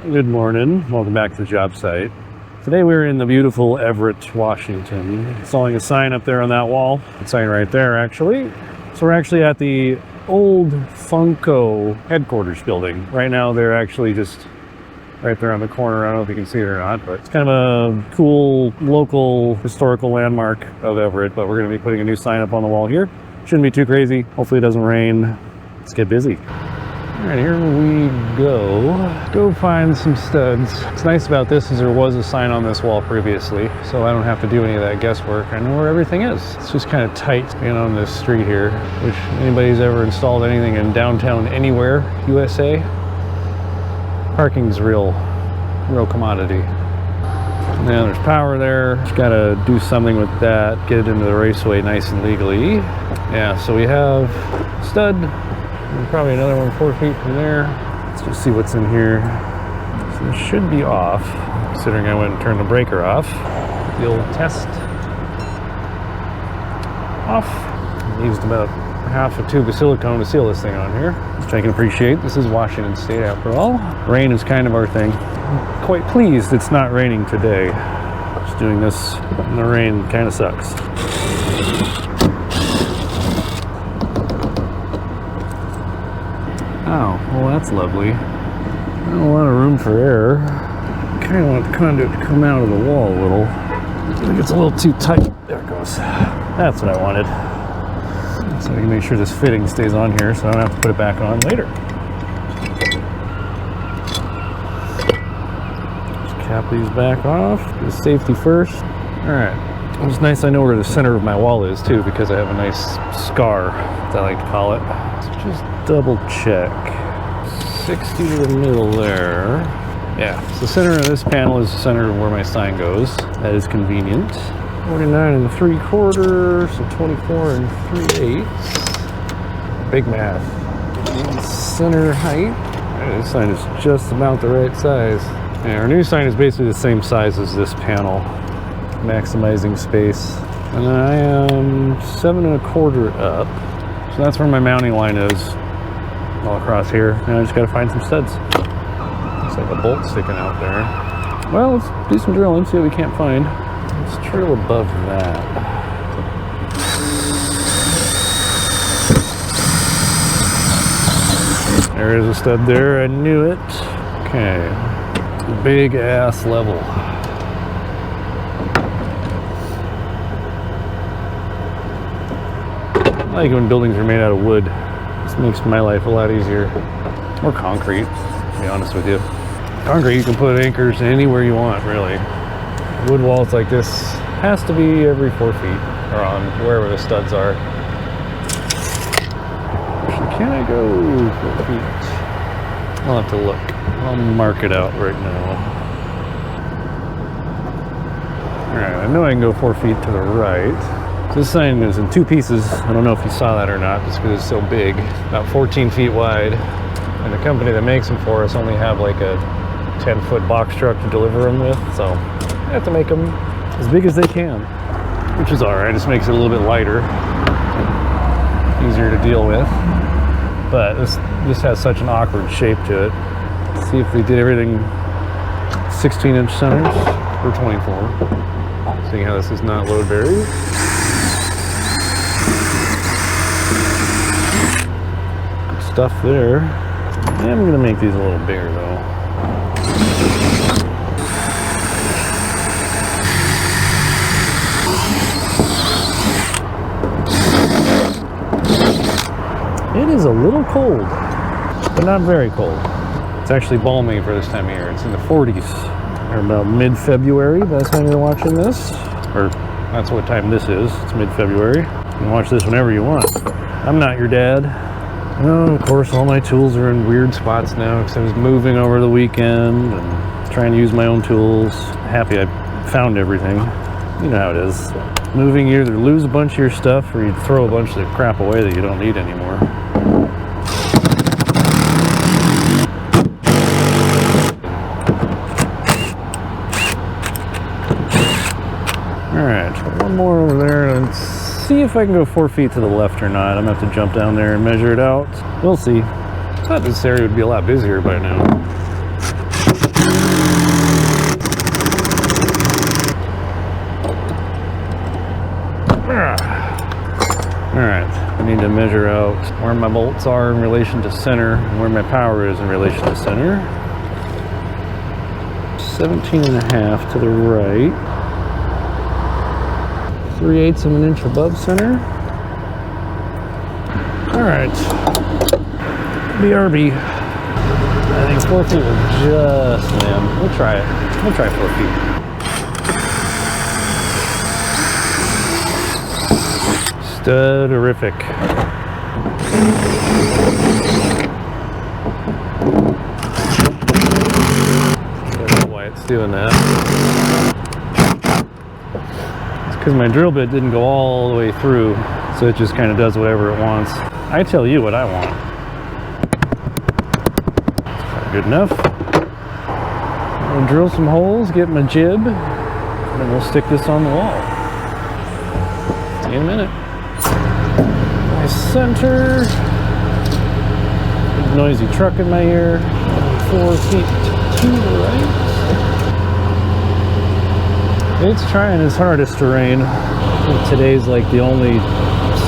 Good morning. Welcome back to the job site. Today we're in the beautiful Everett, Washington. Installing a sign up there on that wall. A sign right there, actually. So we're actually at the old Funko headquarters building. Right now they're actually just right there on the corner. I don't know if you can see it or not, but it's kind of a cool local historical landmark of Everett. But we're going to be putting a new sign up on the wall here. Shouldn't be too crazy. Hopefully it doesn't rain. Let's get busy. All right, here we go. Go find some studs. What's nice about this is there was a sign on this wall previously, so I don't have to do any of that guesswork. I know where everything is. It's just kind of tight being on this street here, which anybody's ever installed anything in downtown anywhere, USA, parking's real commodity. Now there's power there. Just gotta do something with that, get it into the raceway nice and legally. Yeah, so we have stud. And probably another one 4 feet from there. Let's just see what's in here. So it should be off, considering I went and turned the breaker off. The old test. Off. Used about half a tube of silicone to seal this thing on here, which I can appreciate. This is Washington State after all. Rain is kind of our thing. I'm quite pleased it's not raining today. Just doing this in the rain kind of sucks. Oh, well that's lovely. Not a lot of room for air. Kind of want the conduit to come out of the wall a little. I think it's a little too tight. There it goes. That's what I wanted. So I can make sure this fitting stays on here so I don't have to put it back on later. Just cap these back off. Do safety first. Alright. It's nice I know where the center of my wall is too, because I have a nice scar, as I like to call it. So just double check. 60 to the middle there. Yeah, so the center of this panel is the center of where my sign goes. That is convenient. 49 3/4, so 24 3/8. Big math. Center height. This sign is just about the right size. Yeah, our new sign is basically the same size as this panel. Maximizing space. And I am 7 1/4 up. So that's where my mounting line is. All across here. Now I just gotta find some studs. Looks like a bolt sticking out there. Well, let's do some drilling, see what we can't find. Let's drill above that. There is a stud there, I knew it. Okay. Big ass level. I like when buildings are made out of wood. This makes my life a lot easier. Or concrete, to be honest with you. Concrete, you can put anchors anywhere you want, really. Wood walls like this has to be every 4 feet, or on wherever the studs are. Actually, can I go 4 feet? I'll have to look. I'll mark it out right now. Alright, I know I can go 4 feet to the right. This sign is in 2 pieces. I don't know if you saw that or not, just because it's so big. About 14 feet wide. And the company that makes them for us only have like a 10-foot box truck to deliver them with. So I have to make them as big as they can, which is alright. It just makes it a little bit lighter. Easier to deal with. But this has such an awkward shape to it. Let's see if they did everything 16-inch centers or 24. Seeing how this is not load bearing. Stuff there. Yeah, I'm gonna make these a little bigger though. It is a little cold, but not very cold. It's actually balmy for this time of year. It's in the 40s, or about mid-February by the time you're watching this. Or that's what time this is. It's mid-February. You can watch this whenever you want. I'm not your dad. Oh, of course, all my tools are in weird spots now because I was moving over the weekend and trying to use my own tools. Happy I found everything. You know how it is. Moving, you either lose a bunch of your stuff or you throw a bunch of the crap away that you don't need anymore. Alright, one more over there. Let's see if I can go 4 feet to the left or not. I'm gonna have to jump down there and measure it out. We'll see. I thought this area would be a lot busier by now. Alright, I need to measure out where my bolts are in relation to center and where my power is in relation to center. 17.5 to the right. 3/8 of an inch above center. Alright. BRB. I think 4 feet will just land. We'll try it. We'll try 4 feet. Stud-erific. It's doing that. It's because my drill bit didn't go all the way through, so it just kind of does whatever it wants. I tell you what I want. It's probably good enough. I'll drill some holes, get my jib, and then we'll stick this on the wall. See you in a minute. My center. Big noisy truck in my ear. 4 feet to the right. It's trying its hardest to rain. I think today's like the only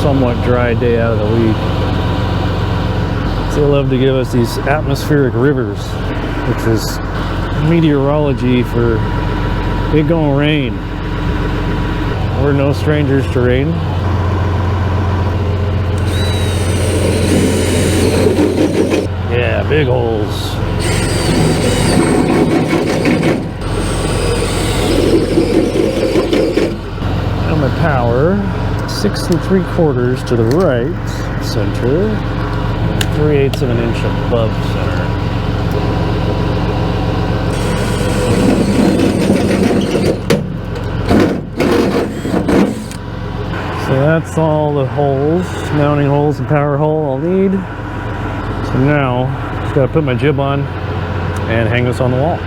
somewhat dry day out of the week. They love to give us these atmospheric rivers, which is meteorology for it gonna rain. We're no strangers to rain. Yeah, big holes. My power, 6 3/4 to the right center, 3/8 of an inch above center. So that's all the holes, mounting holes and power hole I'll need. So now, just gotta put my jib on and hang this on the wall.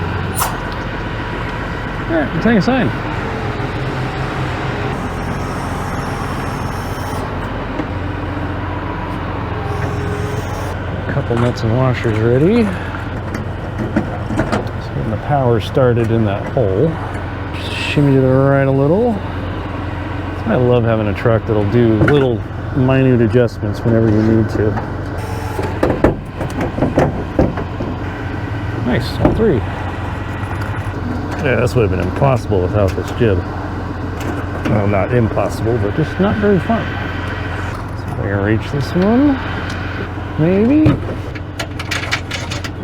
All right, let's hang a sign. Couple nuts and washers ready. Just getting the power started in that hole. Just shimmy to the right a little. I love having a truck that'll do little minute adjustments whenever you need to. Nice, all 3. Yeah, this would have been impossible without this jib. Well, not impossible, but just not very fun. See if I can reach this one. Maybe?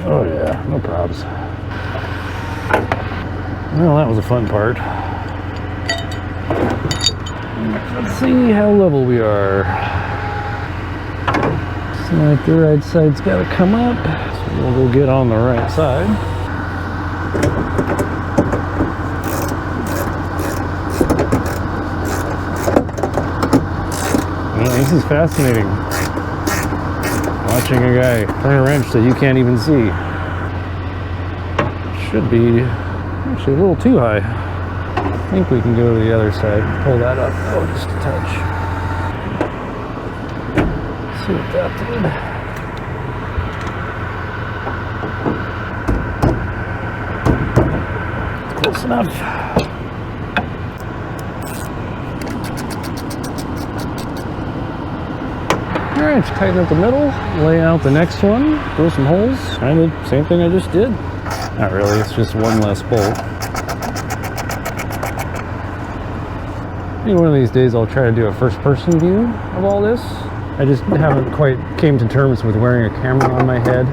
Oh yeah, no probs. Well, that was a fun part. Let's see how level we are. Seems like the right side's got to come up, so we'll go get on the right side. Well, this is fascinating. Watching a guy turn a wrench that you can't even see. Should be actually a little too high. I think we can go to the other side and pull that up. Oh, just a touch. See what that did. Close enough. Alright, tighten up the middle, lay out the next one, drill some holes, kind of same thing I just did. Not really, it's just one less bolt. Maybe one of these days I'll try to do a first-person view of all this. I just haven't quite came to terms with wearing a camera on my head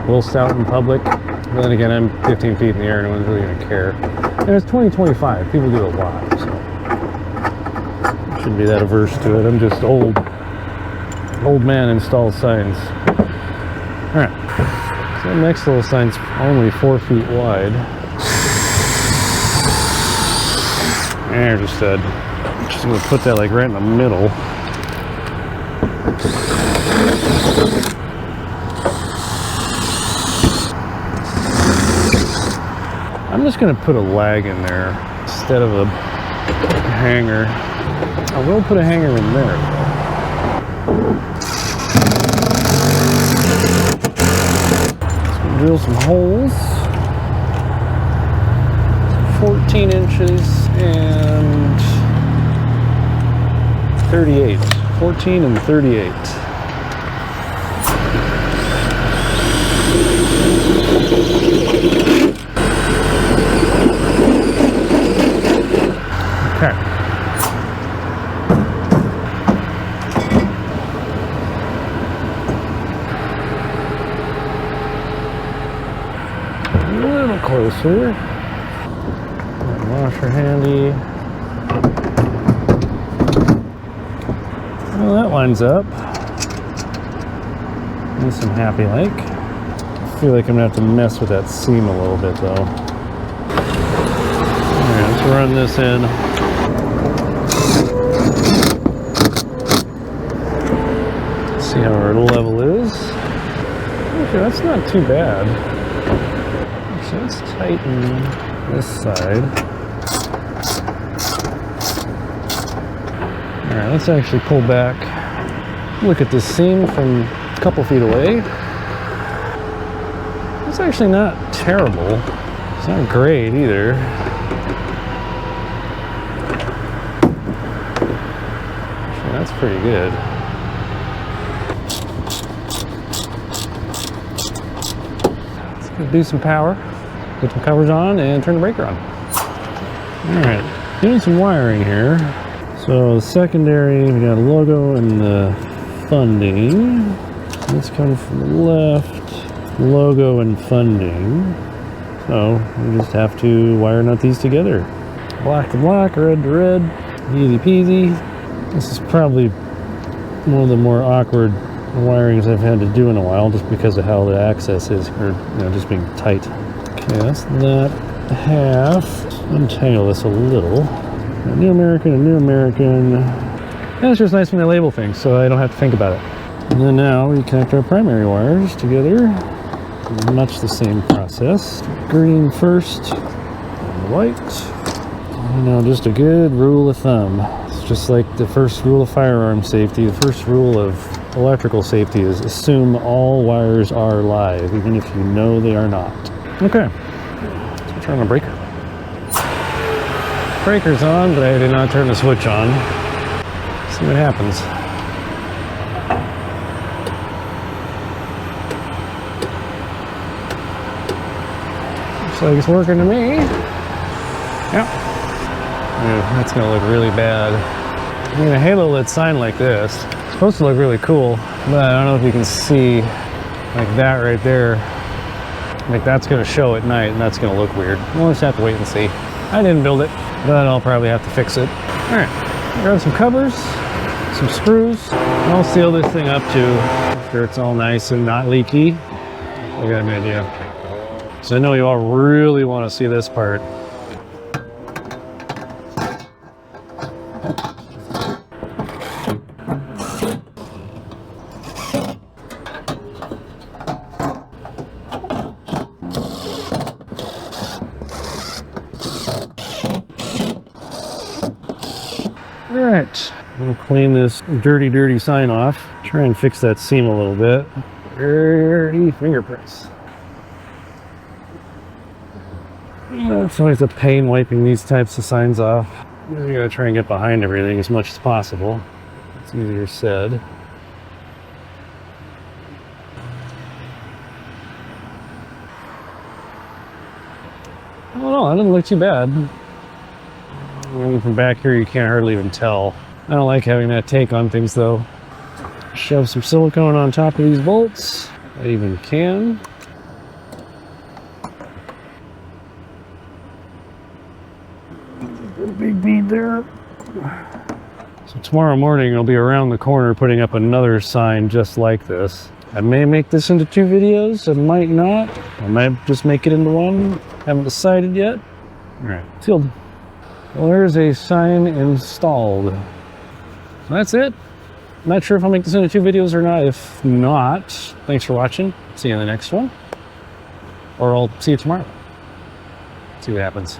whilst out in public. But then again, I'm 15 feet in the air, no one's really going to care. And it's 2025, people do it live, so I shouldn't be that averse to it. I'm just old. Old man installs signs. Alright, so the next little sign's only 4 feet wide. There, just going to put that like right in the middle. I'm just going to put a lag in there instead of a hanger. I will put a hanger in there. Drill some holes, 14 inches and 38. 14 and 38. Okay. A little closer. Washer handy. Well, that lines up. Nice and happy like. I feel like I'm gonna have to mess with that seam a little bit though. Alright, let's run this in. See how our level is. Okay, that's not too bad. So let's tighten this side. Alright, let's actually pull back. Look at this seam from a couple feet away. It's actually not terrible. It's not great either. Actually, that's pretty good. Let's do some power. Put some covers on and turn the breaker on. Alright, doing some wiring here. So the secondary, we got a logo and the funding. Let's come from the left, logo and funding. So we just have to wire nut these together. Black to black, red to red, easy peasy. This is probably one of the more awkward wirings I've had to do in a while just because of how the access is, or just being tight. Okay, that's that half. Untangle this a little. A New American, a New American. And it's just nice when they label things so I don't have to think about it. And then now we connect our primary wires together. Much the same process. Green first, and white. And now just a good rule of thumb. It's just like the first rule of firearm safety. The first rule of electrical safety is assume all wires are live, even if you know they are not. Okay, let's turn on the breaker. Breaker's on, but I did not turn the switch on. See what happens. Looks like it's working to me. Yep. Yeah, that's gonna look really bad. I mean, a halo lit sign like this, it's supposed to look really cool, but I don't know if you can see like that right there. Like that's gonna show at night and that's gonna look weird. We'll just have to wait and see. I didn't build it, but I'll probably have to fix it. All right, grab some covers, some screws, and I'll seal this thing up too, after it's all nice and not leaky. I got an idea. So I know you all really want to see this part. Alright, I'm going to clean this dirty sign off. Try and fix that seam a little bit. Dirty fingerprints. It's always a pain wiping these types of signs off. You gotta try and get behind everything as much as possible. It's easier said. I don't know, that doesn't look too bad. From back here you can't hardly even tell. I don't like having that take on things though. Shove some silicone on top of these bolts. I even can. Big bead there. So tomorrow morning I'll be around the corner putting up another sign just like this. I may make this into 2 videos, I might not. I might just make it into one. Haven't decided yet. Alright, sealed. Well, there's a sign installed. So that's it. Not sure if I'll make this into 2 videos or not. If not, thanks for watching. See you in the next one. Or I'll see you tomorrow. See what happens.